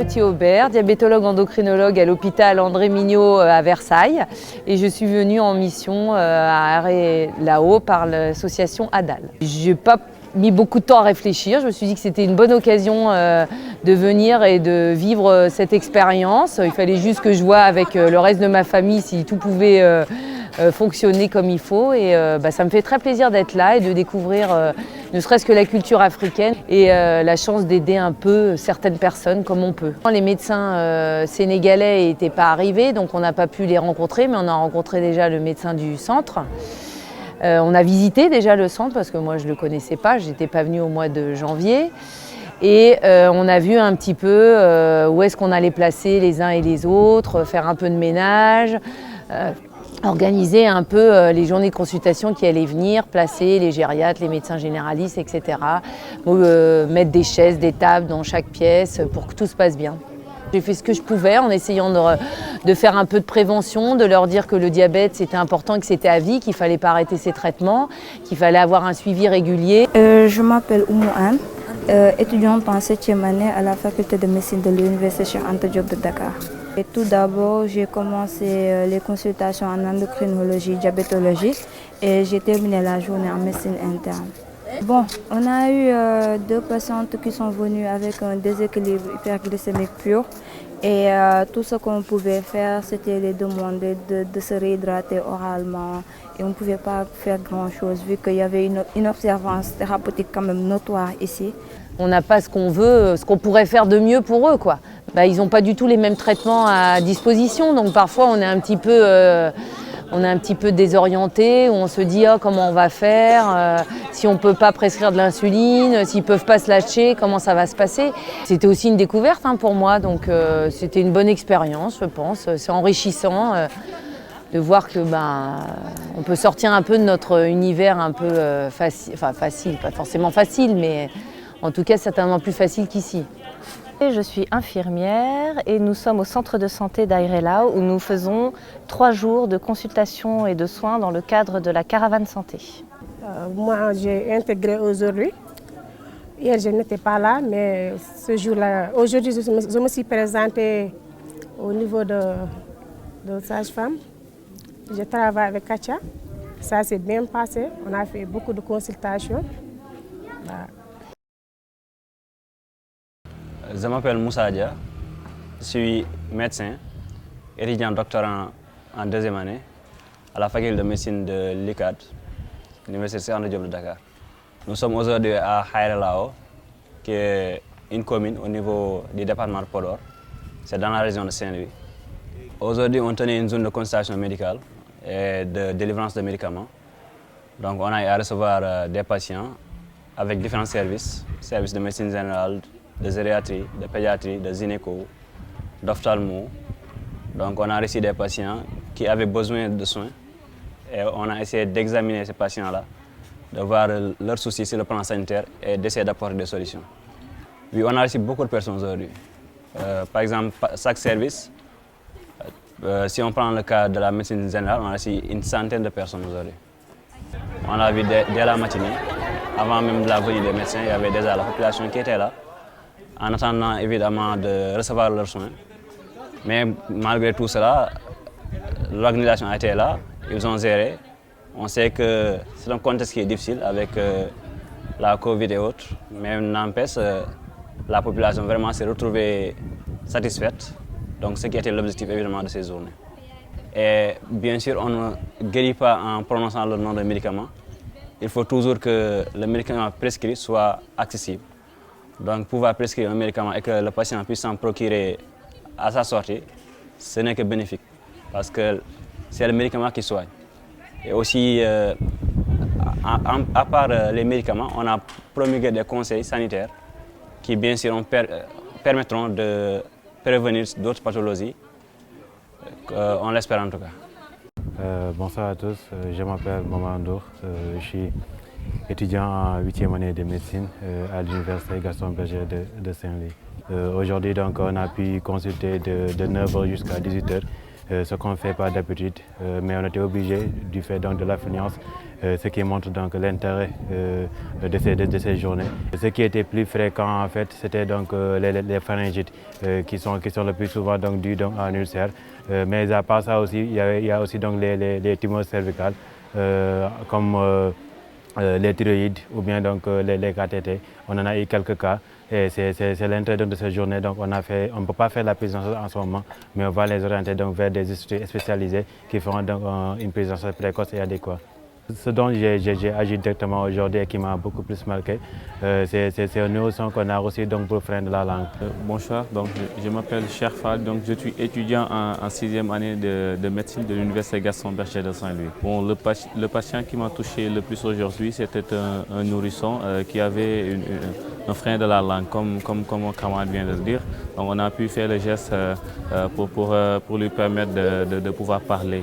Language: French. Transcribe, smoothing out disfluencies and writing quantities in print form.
Petit-Aubert, diabétologue endocrinologue à l'hôpital André Mignot à Versailles. Et je suis venue en mission à Arrêt-là-Haut par l'association ADAL. Je n'ai pas mis beaucoup de temps à réfléchir. Je me suis dit que c'était une bonne occasion de venir et de vivre cette expérience. Il fallait juste que je vois avec le reste de ma famille si tout pouvait fonctionner comme il faut. Et ça me fait très plaisir d'être là et de découvrir ne serait-ce que la culture africaine et la chance d'aider un peu certaines personnes comme on peut. Les médecins sénégalais n'étaient pas arrivés, donc on n'a pas pu les rencontrer, mais on a rencontré déjà le médecin du centre. On a visité déjà le centre parce que moi je ne le connaissais pas, je n'étais pas venue au mois de janvier. Et on a vu un petit peu où est-ce qu'on allait placer les uns et les autres, faire un peu de ménage, organiser un peu les journées de consultation qui allaient venir, placer les gériatres, les médecins généralistes, etc. Mettre des chaises, des tables dans chaque pièce pour que tout se passe bien. J'ai fait ce que je pouvais en essayant de faire un peu de prévention, de leur dire que le diabète c'était important, que c'était à vie, qu'il ne fallait pas arrêter ses traitements, qu'il fallait avoir un suivi régulier. Je m'appelle Oumou Anne, étudiante en 7e année à la faculté de médecine de l'Université Cheikh Anta Diop de Dakar. Et tout d'abord, j'ai commencé les consultations en endocrinologie, diabétologie et j'ai terminé la journée en médecine interne. Bon, on a eu 2 patientes qui sont venues avec un déséquilibre hyperglycémique pur et tout ce qu'on pouvait faire, c'était les demander de se réhydrater oralement et on ne pouvait pas faire grand-chose vu qu'il y avait une observance thérapeutique quand même notoire ici. On n'a pas ce qu'on veut, ce qu'on pourrait faire de mieux pour eux, quoi. Ils n'ont pas du tout les mêmes traitements à disposition, donc parfois on est un petit peu désorienté, où on se dit comment on va faire, si on ne peut pas prescrire de l'insuline, s'ils ne peuvent pas se lâcher, comment ça va se passer. C'était aussi une découverte pour moi, donc c'était une bonne expérience, je pense. C'est enrichissant de voir que on peut sortir un peu de notre univers un peu facile, pas forcément facile, mais en tout cas certainement plus facile qu'ici. Je suis infirmière et nous sommes au centre de santé d'Airela où nous faisons 3 jours de consultation et de soins dans le cadre de la caravane santé. Moi, j'ai intégré aujourd'hui. Hier, je n'étais pas là, mais ce jour-là, aujourd'hui, je me suis présentée au niveau de sage-femme. Je travaille avec Katia. Ça s'est bien passé. On a fait beaucoup de consultations. Je m'appelle Moussa Dia, je suis médecin, étudiant doctorant en 2e année à la faculté de médecine de l'ICAD, l'Université Cheikh Anta Diop de Dakar. Nous sommes aujourd'hui à Airé-Lao, qui est une commune au niveau du département de Podor, c'est dans la région de Saint-Louis. Aujourd'hui, on tenait une zone de consultation médicale et de délivrance de médicaments. Donc on a eu à recevoir des patients avec différents services de médecine générale, de gériatrie, de pédiatrie, de gynéco, d'ophtalmo. Donc on a reçu des patients qui avaient besoin de soins et on a essayé d'examiner ces patients-là, de voir leurs soucis sur le plan sanitaire et d'essayer d'apporter des solutions. Oui, on a reçu beaucoup de personnes aujourd'hui. Par exemple, chaque service, si on prend le cas de la médecine générale, on a reçu une centaine de personnes aujourd'hui. On a vu dès la matinée, avant même la venue des médecins, il y avait déjà la population qui était là, en attendant évidemment de recevoir leurs soins. Mais malgré tout cela, l'organisation a été là, ils ont géré. On sait que c'est un contexte qui est difficile avec la Covid et autres, mais n'empêche, la population vraiment s'est retrouvée satisfaite. Donc ce qui était l'objectif évidemment de ces journées. Et bien sûr, on ne guérit pas en prononçant le nom d'un médicament. Il faut toujours que le médicament prescrit soit accessible. Donc pouvoir prescrire un médicament et que le patient puisse s'en procurer à sa sortie, ce n'est que bénéfique. Parce que c'est le médicament qui soigne. Et aussi, à part les médicaments, on a promulgué des conseils sanitaires qui bien sûr permettront de prévenir d'autres pathologies, on l'espère en tout cas. Bonsoir à tous, je m'appelle Maman Ndour, je suis étudiant en 8e année de médecine à l'université Gaston Berger de Saint-Louis. Aujourd'hui donc on a pu consulter de 9h jusqu'à 18h ce qu'on ne fait pas d'habitude, mais on était obligé du fait donc, de l'affluence, ce qui montre donc l'intérêt de ces journées. Ce qui était plus fréquent en fait, c'était donc les pharyngites qui sont le plus souvent donc dus donc, à un ulcère. Mais à part ça aussi, il y a aussi donc les tumeurs cervicales comme les thyroïdes ou bien donc les KTT. On en a eu quelques cas et c'est l'intérêt de cette journée. Donc on ne peut pas faire la prise en charge en ce moment, mais on va les orienter donc vers des instituts spécialisés qui feront donc une prise en charge précoce et adéquate. Ce dont j'ai agi directement aujourd'hui et qui m'a beaucoup plus marqué, c'est un neuroson qu'on a reçu donc pour frein de la langue. Bonsoir, donc je m'appelle Cheikh Fall, donc je suis étudiant en 6e année de médecine de l'Université Gaston Berger de Saint-Louis. Bon, le patient qui m'a touché le plus aujourd'hui, c'était un nourrisson qui avait un frein de la langue, comme mon camarade vient de le dire. Donc on a pu faire le geste pour lui permettre de pouvoir parler.